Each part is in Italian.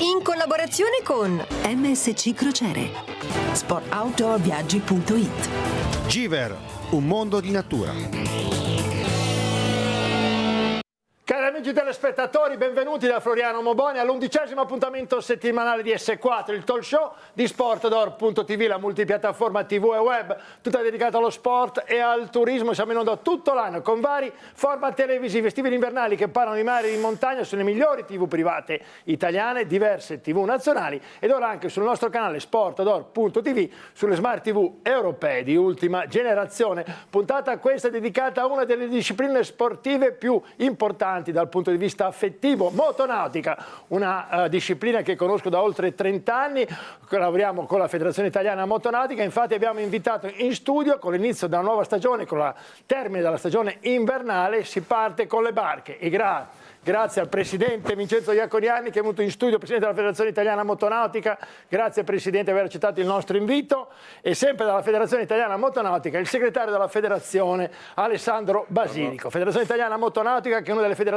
In collaborazione con MSC Crociere, sportoutdoorviaggi.it. Giver, un mondo di natura. Cari amici telespettatori, benvenuti da Floriano Moboni all'11° appuntamento settimanale di S4, il talk show di Sportdoor.tv, la multipiattaforma TV e web, tutta dedicata allo sport e al turismo. Siamo in onda tutto l'anno con vari format televisivi estivi ed invernali che parlano di mare e di montagna sulle migliori TV private italiane, diverse TV nazionali ed ora anche sul nostro canale Sportdoor.tv, sulle smart TV europee di ultima generazione. Puntata questa dedicata a una delle discipline sportive più importanti dal punto di vista affettivo, motonautica, una disciplina che conosco da oltre 30 anni, lavoriamo con la Federazione Italiana Motonautica, infatti abbiamo invitato in studio con l'inizio della nuova stagione, con la termine della stagione invernale, si parte con le barche e grazie al Presidente Vincenzo Iaconiani che è venuto in studio, Presidente della Federazione Italiana Motonautica, grazie Presidente per aver accettato il nostro invito, e sempre dalla Federazione Italiana Motonautica il segretario della Federazione Alessandro Basilico. Federazione Italiana Motonautica che è una delle federazioni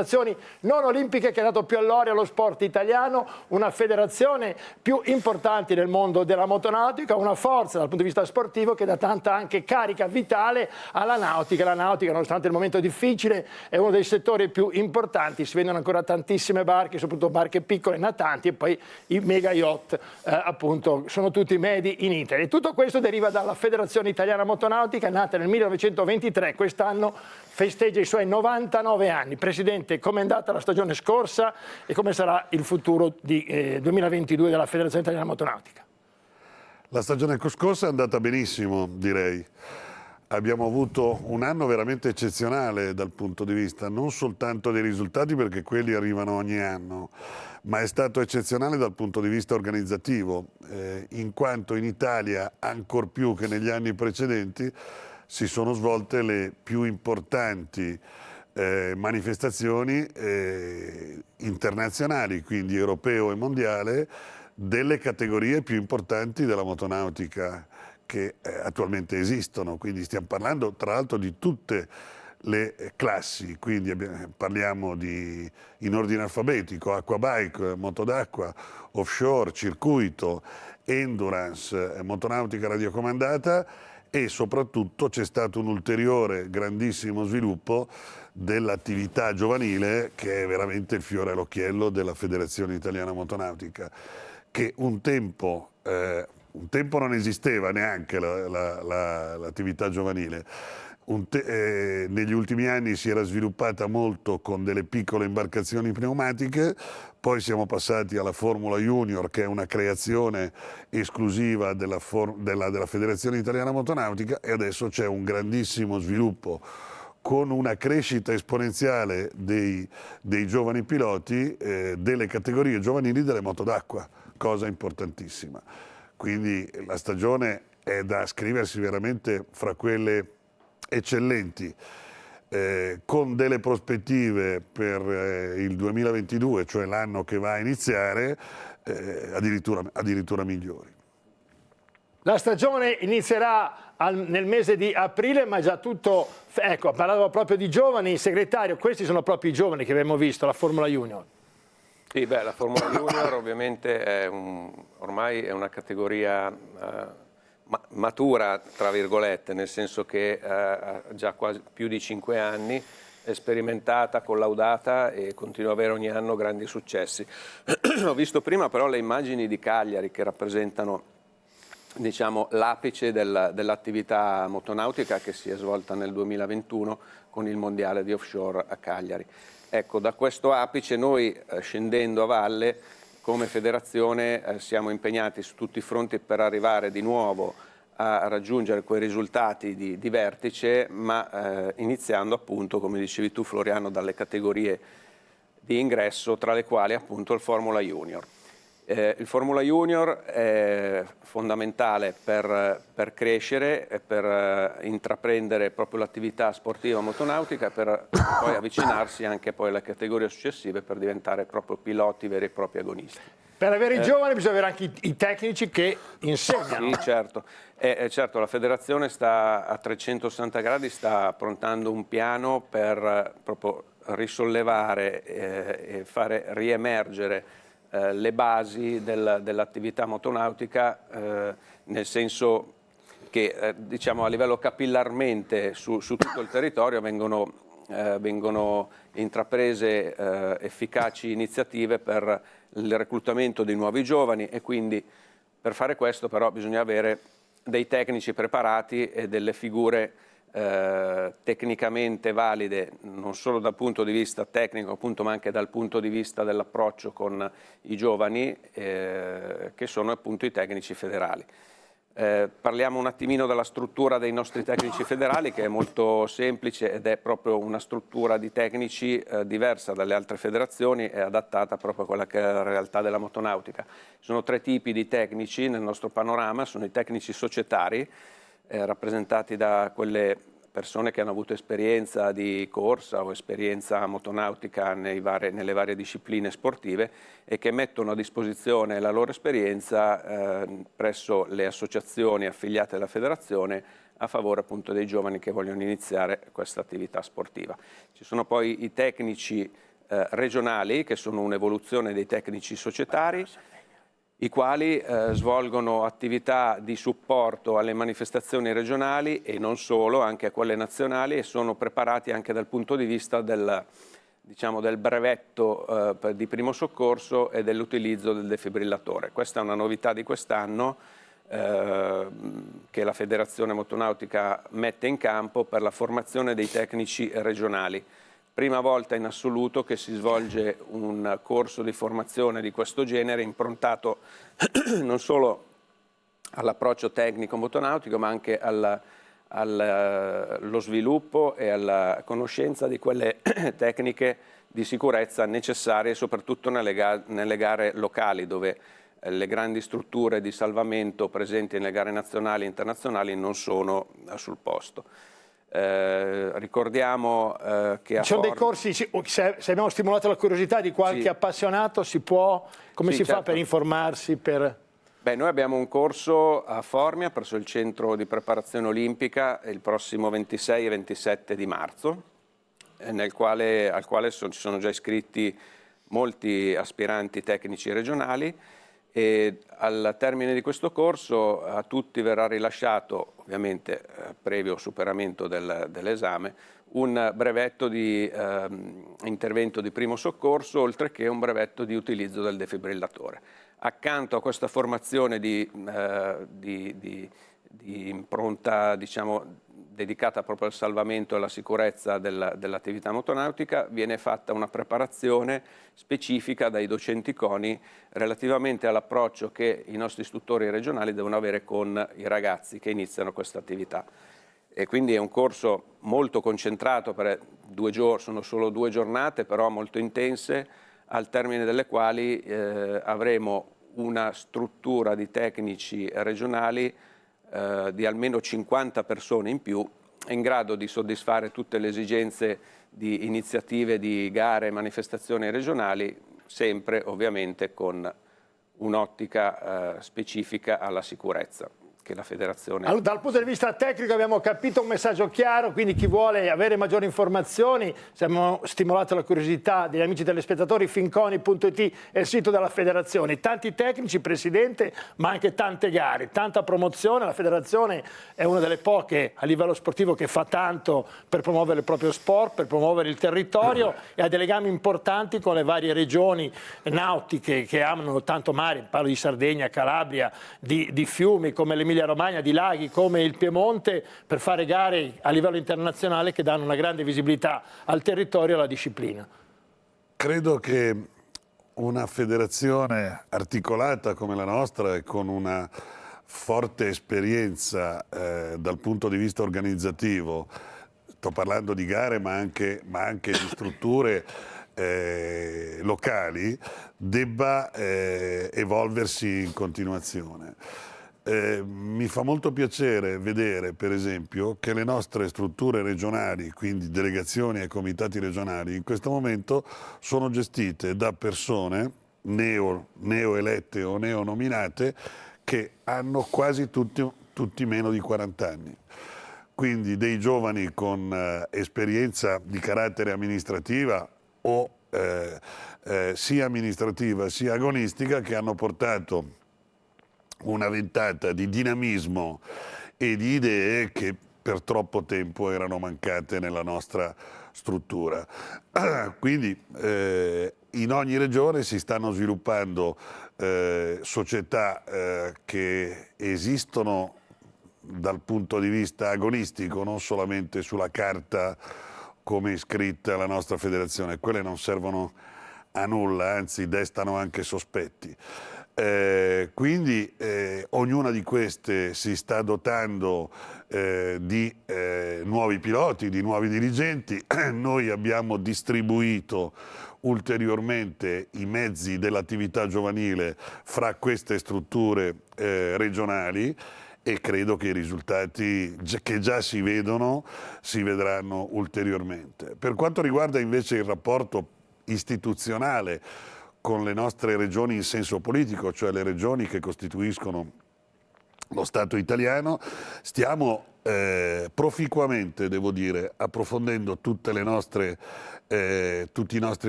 non olimpiche che ha dato più all'ora allo sport italiano, una federazione più importante nel mondo della motonautica, una forza dal punto di vista sportivo che dà tanta anche carica vitale alla nautica. La nautica, nonostante il momento difficile, è uno dei settori più importanti. Si vendono ancora tantissime barche, soprattutto barche piccole, natanti, e poi i mega yacht, appunto, sono tutti medi in Italy. E tutto questo deriva dalla Federazione Italiana Motonautica, nata nel 1923, quest'anno festeggia i suoi 99 anni. Presidente, com'è andata la stagione scorsa e come sarà il futuro di 2022 della Federazione Italiana Motonautica? La stagione scorsa è andata benissimo, direi. Abbiamo avuto un anno veramente eccezionale dal punto di vista non soltanto dei risultati, perché quelli arrivano ogni anno, ma è stato eccezionale dal punto di vista organizzativo, in quanto in Italia, ancor più che negli anni precedenti, si sono svolte le più importanti manifestazioni internazionali, quindi europeo e mondiale, delle categorie più importanti della motonautica che attualmente esistono. Quindi stiamo parlando tra l'altro di tutte le classi, quindi parliamo in ordine alfabetico: aquabike, moto d'acqua, offshore, circuito, endurance, motonautica radiocomandata, e soprattutto c'è stato un ulteriore grandissimo sviluppo dell'attività giovanile, che è veramente il fiore all'occhiello della Federazione Italiana Motonautica, che un tempo non esisteva neanche l'attività giovanile. Negli ultimi anni si era sviluppata molto con delle piccole imbarcazioni pneumatiche, poi siamo passati alla Formula Junior, che è una creazione esclusiva della Federazione Italiana Motonautica, e adesso c'è un grandissimo sviluppo con una crescita esponenziale dei giovani piloti delle categorie giovanili delle moto d'acqua, cosa importantissima. Quindi la stagione è da scriversi veramente fra quelle eccellenti, con delle prospettive per il 2022, cioè l'anno che va a iniziare, addirittura migliori. La stagione inizierà nel mese di aprile, ma già tutto, ecco, parlavo proprio di giovani, segretario, questi sono proprio i giovani che abbiamo visto, la Formula Junior. Sì, beh, la Formula Junior ovviamente è ormai è una categoria matura, tra virgolette, nel senso che ha già quasi più di 5 anni, è sperimentata, collaudata e continua ad avere ogni anno grandi successi. Ho visto prima però le immagini di Cagliari che rappresentano, diciamo, l'apice dell'attività motonautica che si è svolta nel 2021 con il mondiale di offshore a Cagliari. Ecco, da questo apice noi, scendendo a valle, come federazione siamo impegnati su tutti i fronti per arrivare di nuovo a raggiungere quei risultati di vertice, ma iniziando appunto, come dicevi tu Floriano, dalle categorie di ingresso, tra le quali appunto il Formula Junior. Il Formula Junior è fondamentale per crescere e per intraprendere proprio l'attività sportiva motonautica, per poi avvicinarsi anche poi alle categorie successive per diventare proprio piloti veri e propri agonisti. Per avere i giovani bisogna avere anche i tecnici che insegnano. Sì, certo. Certo, la federazione sta a 360 gradi, sta approntando un piano per proprio risollevare e fare riemergere le basi dell'attività motonautica, nel senso che diciamo, a livello capillarmente su tutto il territorio vengono intraprese efficaci iniziative per il reclutamento di nuovi giovani, e quindi per fare questo però bisogna avere dei tecnici preparati e delle figure tecnicamente valide, non solo dal punto di vista tecnico appunto, ma anche dal punto di vista dell'approccio con i giovani, che sono appunto i tecnici federali. Parliamo un attimino della struttura dei nostri tecnici federali, che è molto semplice ed è proprio una struttura di tecnici diversa dalle altre federazioni e adattata proprio a quella che è la realtà della motonautica. Ci sono 3 tipi di tecnici nel nostro panorama: sono i tecnici societari, rappresentati da quelle persone che hanno avuto esperienza di corsa o esperienza motonautica nelle varie discipline sportive e che mettono a disposizione la loro esperienza presso le associazioni affiliate alla federazione a favore appunto dei giovani che vogliono iniziare questa attività sportiva. Ci sono poi i tecnici regionali, che sono un'evoluzione dei tecnici societari, i quali svolgono attività di supporto alle manifestazioni regionali e non solo, anche a quelle nazionali, e sono preparati anche dal punto di vista del brevetto di primo soccorso e dell'utilizzo del defibrillatore. Questa è una novità di quest'anno che la Federazione Motonautica mette in campo per la formazione dei tecnici regionali. Prima volta in assoluto che si svolge un corso di formazione di questo genere, improntato non solo all'approccio tecnico motonautico, ma anche allo sviluppo e alla conoscenza di quelle tecniche di sicurezza necessarie, soprattutto nelle gare locali, dove le grandi strutture di salvamento presenti nelle gare nazionali e internazionali non sono sul posto. Ricordiamo che ci sono dei corsi, se abbiamo stimolato la curiosità di qualche appassionato, si può, come si fa per informarsi? Beh, noi abbiamo un corso a Formia presso il centro di preparazione olimpica il prossimo 26 e 27 di marzo, al quale ci sono già iscritti molti aspiranti tecnici regionali, e al termine di questo corso a tutti verrà rilasciato, ovviamente previo superamento dell'esame, un brevetto di intervento di primo soccorso, oltre che un brevetto di utilizzo del defibrillatore. Accanto a questa formazione di impronta, diciamo, dedicata proprio al salvamento e alla sicurezza dell'attività motonautica, viene fatta una preparazione specifica dai docenti CONI relativamente all'approccio che i nostri istruttori regionali devono avere con i ragazzi che iniziano questa attività. E quindi è un corso molto concentrato, per 2 giorni, sono solo 2 giornate, però molto intense, al termine delle quali avremo una struttura di tecnici regionali di almeno 50 persone in più, in grado di soddisfare tutte le esigenze di iniziative di gare e manifestazioni regionali, sempre ovviamente con un'ottica specifica alla sicurezza che la federazione... Allora, dal punto di vista tecnico abbiamo capito un messaggio chiaro, quindi chi vuole avere maggiori informazioni, se abbiamo stimolato la curiosità degli amici telespettatori, finconi.it è il sito della federazione. Tanti tecnici, presidente, ma anche tante gare, tanta promozione. La federazione è una delle poche a livello sportivo che fa tanto per promuovere il proprio sport, per promuovere il territorio, e ha dei legami importanti con le varie regioni nautiche che hanno tanto mare, parlo di Sardegna, Calabria, di fiumi come l'Emilia Romagna, di laghi come il Piemonte, per fare gare a livello internazionale che danno una grande visibilità al territorio e alla disciplina. Credo che una federazione articolata come la nostra e con una forte esperienza dal punto di vista organizzativo, sto parlando di gare ma anche di strutture locali, debba evolversi in continuazione. Mi fa molto piacere vedere, per esempio, che le nostre strutture regionali, quindi delegazioni e comitati regionali, in questo momento sono gestite da persone neoelette o neonominate che hanno quasi tutti meno di 40 anni. Quindi dei giovani con esperienza di carattere amministrativa o sia amministrativa sia agonistica, che hanno portato una ventata di dinamismo e di idee che per troppo tempo erano mancate nella nostra struttura. Quindi in ogni regione si stanno sviluppando società che esistono dal punto di vista agonistico, non solamente sulla carta come iscritta alla nostra federazione. Quelle non servono a nulla, anzi destano anche sospetti. Quindi ognuna di queste si sta dotando di nuovi piloti, di nuovi dirigenti. Noi abbiamo distribuito ulteriormente i mezzi dell'attività giovanile fra queste strutture regionali e credo che i risultati che già si vedono si vedranno ulteriormente. Per quanto riguarda invece il rapporto istituzionale con le nostre regioni in senso politico, cioè le regioni che costituiscono lo Stato italiano, stiamo proficuamente, devo dire, approfondendo tutti i nostri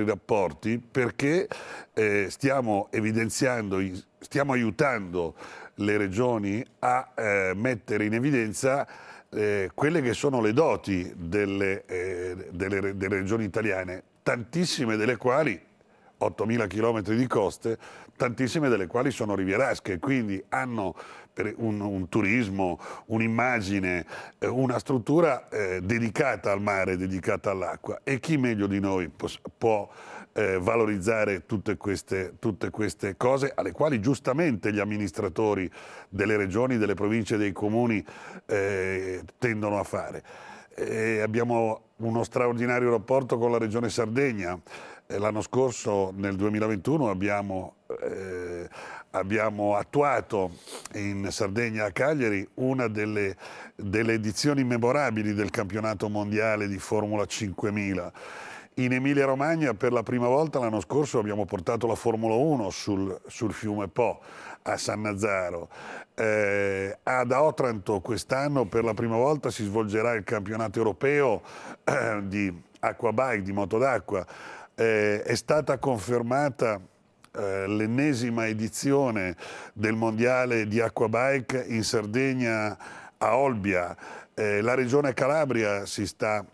rapporti, perché stiamo aiutando le regioni a mettere in evidenza quelle che sono le doti delle regioni italiane, tantissime delle quali 8.000 chilometri di coste, tantissime delle quali sono rivierasche, quindi hanno un turismo, un'immagine, una struttura dedicata al mare, dedicata all'acqua, e chi meglio di noi può valorizzare tutte queste cose alle quali giustamente gli amministratori delle regioni, delle province e dei comuni tendono a fare. Abbiamo uno straordinario rapporto con la Regione Sardegna. L'anno scorso, nel 2021, abbiamo attuato in Sardegna, a Cagliari, una delle edizioni memorabili del campionato mondiale di Formula 5000. In Emilia-Romagna per la prima volta l'anno scorso abbiamo portato la Formula 1 sul fiume Po a Sannazzaro. Ad Otranto quest'anno per la prima volta si svolgerà il campionato europeo di aquabike, di moto d'acqua. È stata confermata l'ennesima edizione del mondiale di aquabike in Sardegna a Olbia. La regione Calabria si sta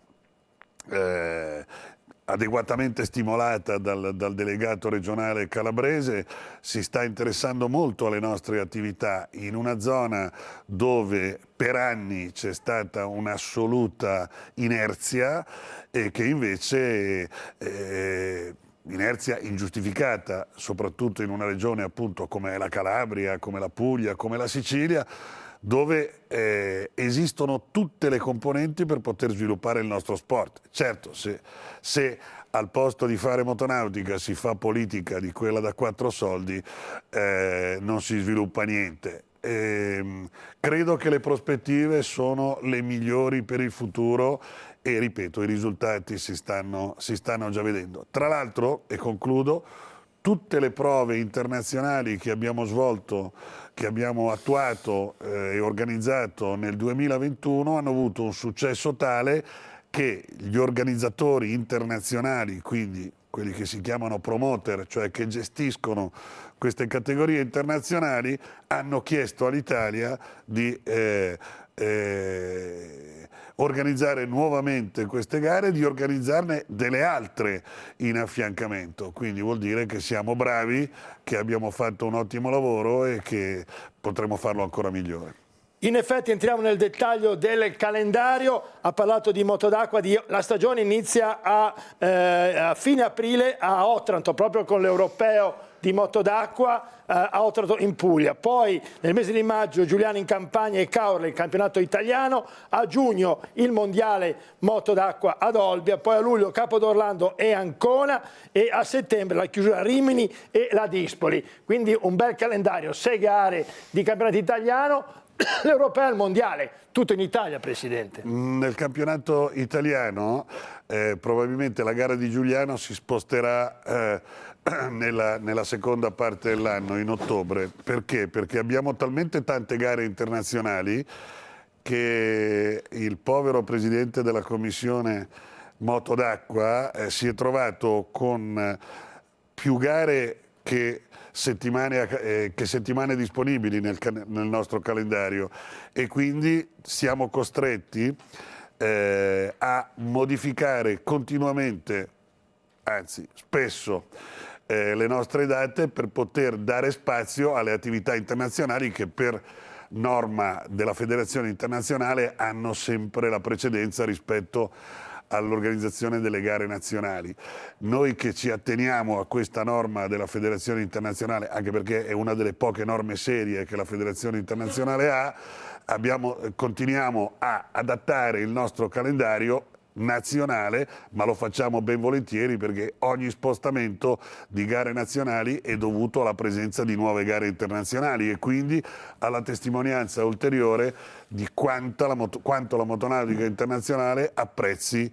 adeguatamente stimolata dal delegato regionale calabrese, si sta interessando molto alle nostre attività in una zona dove per anni c'è stata un'assoluta inerzia e che invece inerzia ingiustificata, soprattutto in una regione appunto come la Calabria, come la Puglia, come la Sicilia, dove esistono tutte le componenti per poter sviluppare il nostro sport. Certo, se al posto di fare motonautica si fa politica di quella da 4 soldi, non si sviluppa niente. Credo che le prospettive sono le migliori per il futuro e, ripeto, i risultati si stanno già vedendo. Tra l'altro, e concludo, tutte le prove internazionali che abbiamo svolto, che abbiamo attuato e organizzato nel 2021 hanno avuto un successo tale che gli organizzatori internazionali, quindi quelli che si chiamano promoter, cioè che gestiscono queste categorie internazionali, hanno chiesto all'Italia di organizzare nuovamente queste gare e di organizzarne delle altre in affiancamento. Quindi vuol dire che siamo bravi, che abbiamo fatto un ottimo lavoro e che potremo farlo ancora migliore. In effetti entriamo nel dettaglio del calendario. Ha parlato di moto d'acqua, la stagione inizia a fine aprile a Otranto, proprio con l'europeo di moto d'acqua a Otranto in Puglia. Poi nel mese di maggio Giuliano in Campania e Caorle, il campionato italiano. A giugno il mondiale moto d'acqua ad Olbia. Poi a luglio Capodorlando e Ancona. E a settembre la chiusura a Rimini e la Dispoli. Quindi un bel calendario, 6 gare di campionato italiano. L'europeo e il mondiale, tutto in Italia, Presidente. Nel campionato italiano probabilmente la gara di Giuliano si sposterà nella seconda parte dell'anno, in ottobre. Perché? Perché abbiamo talmente tante gare internazionali che il povero Presidente della Commissione moto d'acqua si è trovato con più gare che settimane disponibili nel nostro calendario, e quindi siamo costretti a modificare continuamente, anzi spesso, le nostre date per poter dare spazio alle attività internazionali che per norma della Federazione Internazionale hanno sempre la precedenza rispetto all'organizzazione delle gare nazionali. Noi che ci atteniamo a questa norma della Federazione Internazionale, anche perché è una delle poche norme serie che la Federazione Internazionale ha, continuiamo a adattare il nostro calendario nazionale, ma lo facciamo ben volentieri perché ogni spostamento di gare nazionali è dovuto alla presenza di nuove gare internazionali e quindi alla testimonianza ulteriore di quanto la motonautica internazionale apprezzi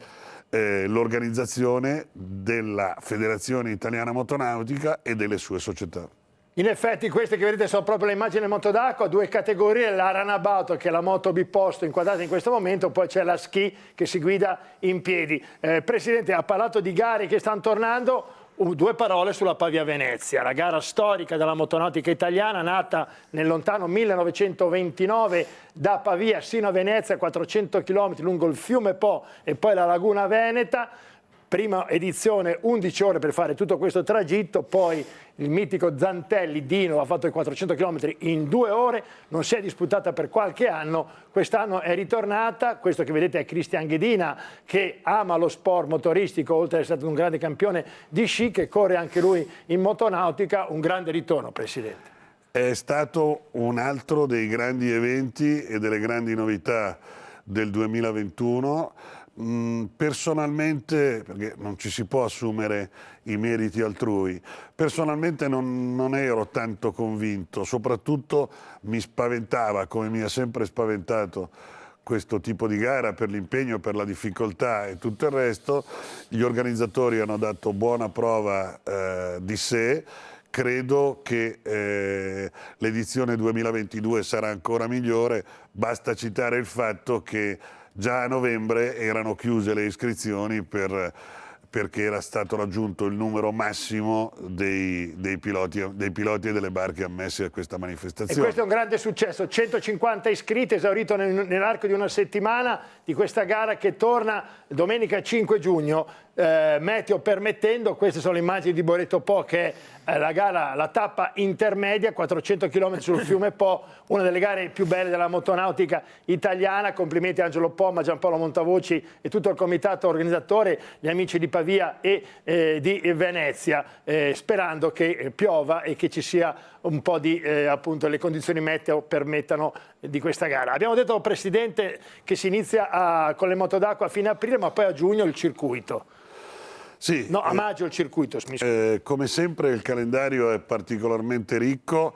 l'organizzazione della Federazione Italiana Motonautica e delle sue società. In effetti queste che vedete sono proprio le immagini del moto d'acqua, due categorie, la runabout che è la moto biposto inquadrata in questo momento, poi c'è la ski che si guida in piedi. Presidente, ha parlato di gare che stanno tornando, due parole sulla Pavia Venezia, la gara storica della motonautica italiana nata nel lontano 1929 da Pavia sino a Venezia, 400 km lungo il fiume Po e poi la laguna veneta. Prima edizione 11 ore per fare tutto questo tragitto, poi il mitico Zantelli Dino ha fatto i 400 km in 2 ore, non si è disputata per qualche anno, quest'anno è ritornata. Questo che vedete è Cristian Ghedina, che ama lo sport motoristico, oltre ad essere stato un grande campione di sci, che corre anche lui in motonautica. Un grande ritorno, Presidente. È stato un altro dei grandi eventi e delle grandi novità del 2021. Personalmente, perché non ci si può assumere i meriti altrui, personalmente non ero tanto convinto, soprattutto mi spaventava, come mi ha sempre spaventato questo tipo di gara per l'impegno, per la difficoltà e tutto il resto. Gli organizzatori hanno dato buona prova di sé. Credo che l'edizione 2022 sarà ancora migliore, basta citare il fatto che già a novembre erano chiuse le iscrizioni perché era stato raggiunto il numero massimo dei piloti e delle barche ammessi a questa manifestazione. E questo è un grande successo, 150 iscritti, esaurito nell'arco di una settimana di questa gara che torna domenica 5 giugno. Meteo permettendo, queste sono le immagini di Boreto Po, che è la gara, la tappa intermedia, 400 km sul fiume Po, una delle gare più belle della motonautica italiana. Complimenti a Angelo Pomma, Giampaolo Montavoci e tutto il comitato organizzatore, gli amici di Pavia e di Venezia, sperando che piova e che ci sia un po' di appunto le condizioni meteo permettano di questa gara. Abbiamo detto, Presidente, che si inizia con le moto d'acqua a fine aprile, ma poi a giugno il circuito. Sì, no, a maggio il circuito. Come sempre il calendario è particolarmente ricco.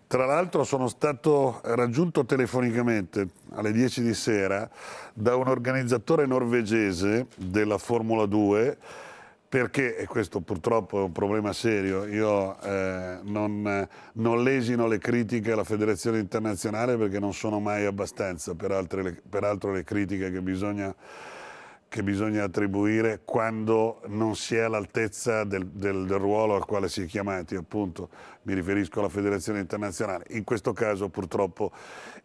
Tra l'altro sono stato raggiunto telefonicamente alle 10 di sera da un organizzatore norvegese della Formula 2, perché, e questo purtroppo è un problema serio, io non lesino le critiche alla Federazione Internazionale perché non sono mai abbastanza, peraltro le critiche che bisogna attribuire quando non si è all'altezza del ruolo al quale si è chiamati, appunto mi riferisco alla Federazione Internazionale. In questo caso purtroppo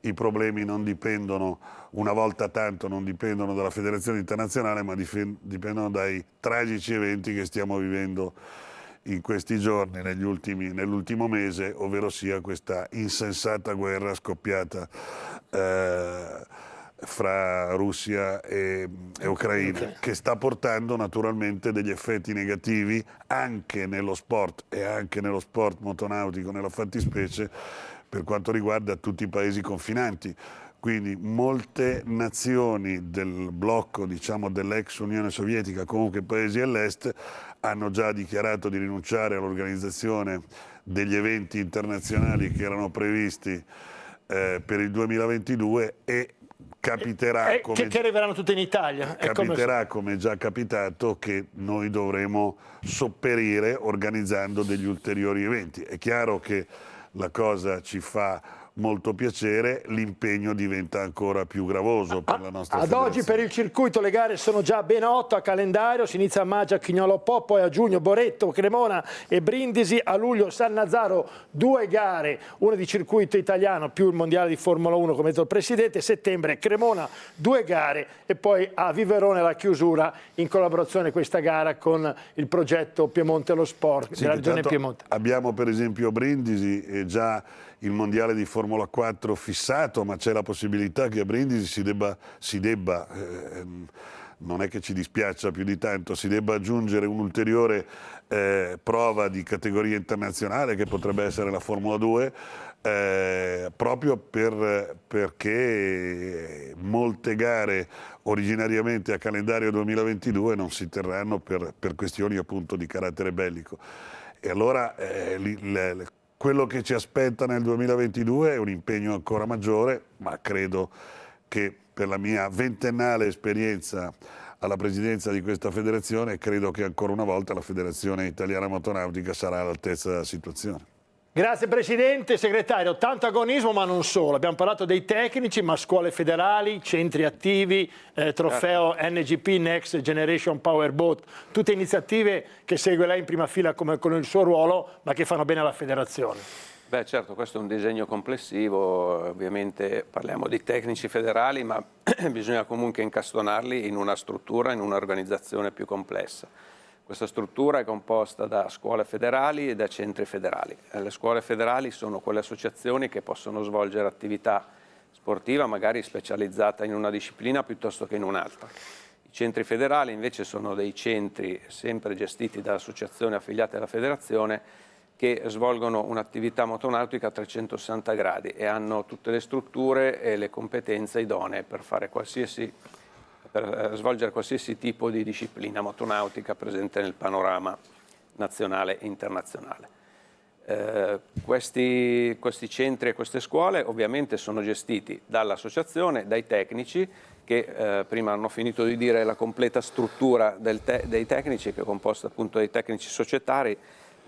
i problemi non dipendono, una volta tanto non dipendono dalla Federazione Internazionale, ma dipendono dai tragici eventi che stiamo vivendo in questi giorni, nell'ultimo mese, ovvero sia questa insensata guerra scoppiata fra Russia e Ucraina, che sta portando naturalmente degli effetti negativi anche nello sport e anche nello sport motonautico, nella fattispecie, per quanto riguarda tutti i paesi confinanti. Quindi molte nazioni del blocco, diciamo, dell'ex Unione Sovietica, comunque paesi all'est, hanno già dichiarato di rinunciare all'organizzazione degli eventi internazionali che erano previsti per il 2022 e capiterà, che arriveranno tutte in Italia. Capiterà, come è già capitato, che noi dovremo sopperire organizzando degli ulteriori eventi. È chiaro che la cosa ci fa molto piacere, l'impegno diventa ancora più gravoso per la nostra Ad federazione. oggi per il circuito le gare sono già ben 8 a calendario, si inizia a maggio a Chignolo Po, poi a giugno Boretto, Cremona e Brindisi, a luglio Sannazaro, 2 gare, una di circuito italiano più il mondiale di Formula 1 come detto il Presidente, settembre Cremona, 2 gare e poi a Viverone la chiusura in collaborazione questa gara con il progetto Piemonte lo Sport della regione Piemonte. Abbiamo per esempio Brindisi già il mondiale di Formula 4 fissato, ma c'è la possibilità che a Brindisi si debba non è che ci dispiaccia più di tanto, si debba aggiungere un'ulteriore prova di categoria internazionale che potrebbe essere la Formula 2, proprio perché molte gare originariamente a calendario 2022 non si terranno per questioni appunto di carattere bellico. E allora quello che ci aspetta nel 2022 è un impegno ancora maggiore, ma credo che per la mia ventennale esperienza alla presidenza di questa federazione, credo che ancora una volta la Federazione Italiana Motonautica sarà all'altezza della situazione. Grazie Presidente, Segretario, tanto agonismo ma non solo, abbiamo parlato dei tecnici ma scuole federali, centri attivi, trofeo NGP Next Generation Powerboat, tutte iniziative che segue lei in prima fila come con il suo ruolo ma che fanno bene alla Federazione. Beh certo, questo è un disegno complessivo, ovviamente parliamo di tecnici federali ma bisogna comunque incastonarli in una struttura, in un'organizzazione più complessa. Questa struttura è composta da scuole federali e da centri federali. Le scuole federali sono quelle associazioni che possono svolgere attività sportiva, magari specializzata in una disciplina piuttosto che in un'altra. I centri federali invece sono dei centri sempre gestiti da associazioni affiliate alla federazione che svolgono un'attività motonautica a 360 gradi e hanno tutte le strutture e le competenze idonee per svolgere qualsiasi tipo di disciplina motonautica presente nel panorama nazionale e internazionale. Questi centri e queste scuole ovviamente sono gestiti dall'associazione, dai tecnici che prima hanno finito di dire la completa struttura dei tecnici che è composta appunto dai tecnici societari,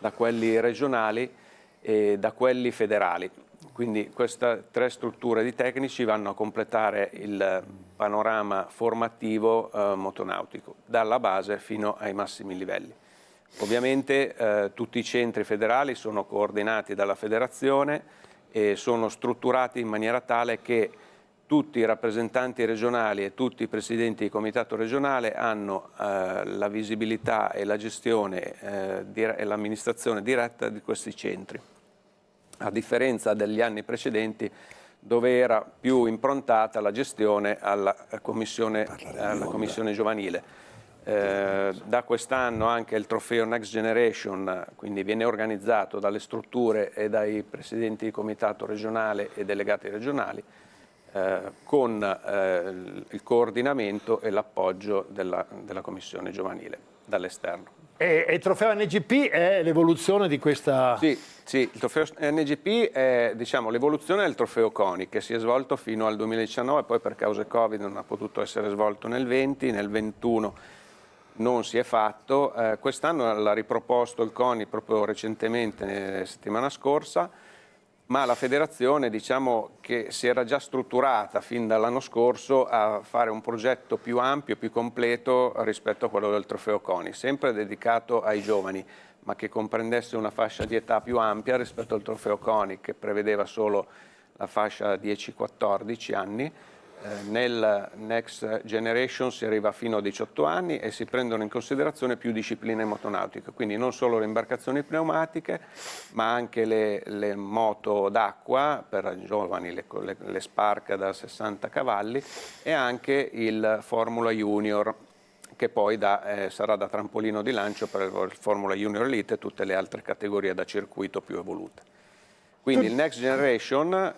da quelli regionali e da quelli federali. Quindi queste 3 strutture di tecnici vanno a completare il panorama formativo motonautico, dalla base fino ai massimi livelli. Ovviamente tutti i centri federali sono coordinati dalla federazione e sono strutturati in maniera tale che tutti i rappresentanti regionali e tutti i presidenti di comitato regionale hanno la visibilità e la gestione e l'amministrazione diretta di questi centri, a differenza degli anni precedenti dove era più improntata la gestione alla commissione giovanile. Da quest'anno anche il trofeo Next Generation quindi viene organizzato dalle strutture e dai presidenti di comitato regionale e delegati regionali con il coordinamento e l'appoggio della commissione giovanile dall'esterno. E il trofeo NGP è l'evoluzione di questa... Sì, il trofeo NGP è l'evoluzione del trofeo CONI che si è svolto fino al 2019, poi per cause Covid non ha potuto essere svolto nel 20, nel 21 non si è fatto. Quest'anno l'ha riproposto il CONI proprio recentemente, la settimana scorsa, ma la federazione che si era già strutturata fin dall'anno scorso a fare un progetto più ampio, più completo rispetto a quello del trofeo CONI, sempre dedicato ai giovani, ma che comprendesse una fascia di età più ampia rispetto al trofeo CONI che prevedeva solo la fascia 10-14 anni. Nel Next Generation si arriva fino a 18 anni e si prendono in considerazione più discipline motonautiche, quindi non solo le imbarcazioni pneumatiche, ma anche le moto d'acqua per i giovani, le Spark da 60 cavalli e anche il Formula Junior, che poi sarà da trampolino di lancio per il Formula Junior Elite e tutte le altre categorie da circuito più evolute. Quindi il Next Generation,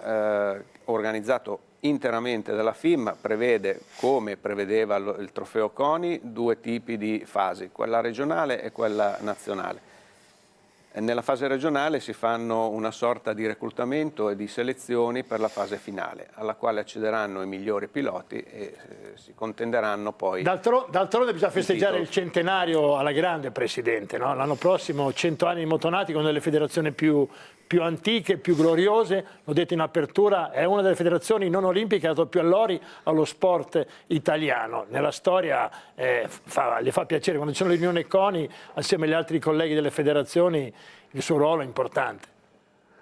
organizzato interamente dalla FIM, prevede, come prevedeva il trofeo CONI, 2 tipi di fasi, quella regionale e quella nazionale. Nella fase regionale si fanno una sorta di reclutamento e di selezioni per la fase finale, alla quale accederanno i migliori piloti e si contenderanno poi. D'altronde bisogna festeggiare il centenario alla grande, Presidente, no? L'anno prossimo 100 anni di motonautica, una delle federazioni più più antiche, più gloriose, l'ho detto in apertura, è una delle federazioni non olimpiche che ha dato più allori allo sport italiano. Nella storia le fa piacere, quando c'è l'Unione CONI, assieme agli altri colleghi delle federazioni, il suo ruolo è importante.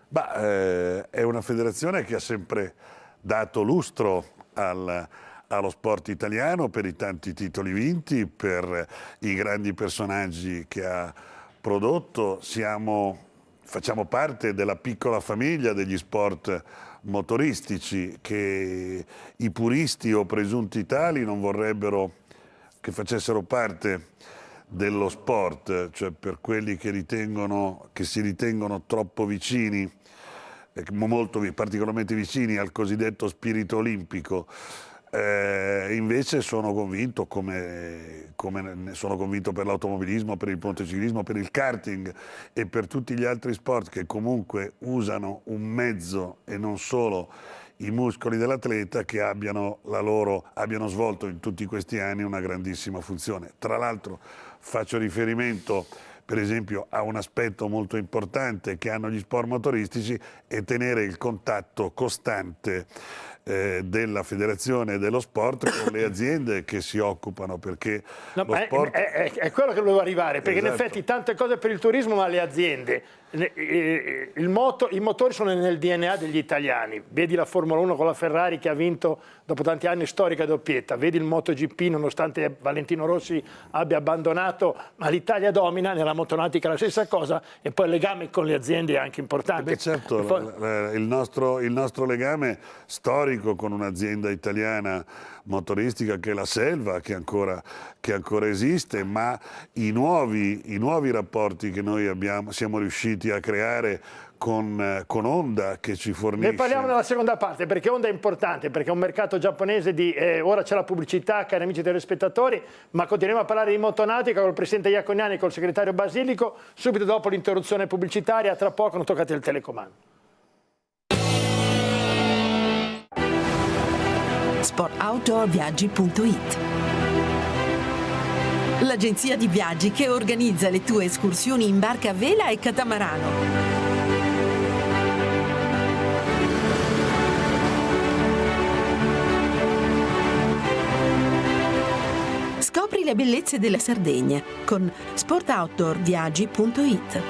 È una federazione che ha sempre dato lustro allo sport italiano per i tanti titoli vinti, per i grandi personaggi che ha prodotto. Facciamo parte della piccola famiglia degli sport motoristici che i puristi o presunti tali non vorrebbero che facessero parte dello sport, cioè per quelli che si ritengono troppo vicini, particolarmente vicini al cosiddetto spirito olimpico. Invece sono convinto, come sono convinto per l'automobilismo, per il motociclismo, per il karting e per tutti gli altri sport che comunque usano un mezzo e non solo i muscoli dell'atleta, che abbiano svolto in tutti questi anni una grandissima funzione. Tra l'altro faccio riferimento per esempio a un aspetto molto importante che hanno gli sport motoristici, è tenere il contatto costante della federazione dello sport con le aziende che si occupano, perché lo sport... è quello che volevo arrivare, perché Esatto. in effetti tante cose per il turismo, ma le aziende, i motori sono nel DNA degli italiani. Vedi la Formula 1 con la Ferrari che ha vinto dopo tanti anni, storica doppietta, vedi il MotoGP nonostante Valentino Rossi abbia abbandonato, ma l'Italia domina, nella motonautica la stessa cosa, e poi il legame con le aziende è anche importante. Certo, poi... il nostro legame storico con un'azienda italiana motoristica che è la Selva, che ancora esiste, ma i nuovi rapporti che noi siamo riusciti a creare con Honda, che ci fornisce... Ne parliamo nella seconda parte, perché Honda è importante, perché è un mercato giapponese ora c'è la pubblicità, cari amici telespettatori, ma continuiamo a parlare di motonautica con il presidente Iaconiani e col segretario Basilico, subito dopo l'interruzione pubblicitaria. Tra poco non toccate il telecomando. sportoutdoorviaggi.it, l'agenzia di viaggi che organizza le tue escursioni in barca a vela e catamarano. Scopri le bellezze della Sardegna con sportoutdoorviaggi.it.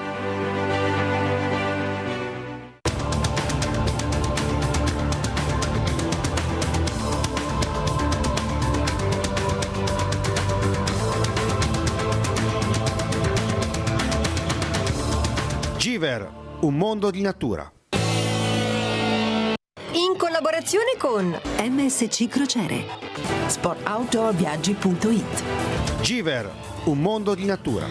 Giver, un mondo di natura. In collaborazione con MSC Crociere. sportoutdoorviaggi.it. Giver, un mondo di natura.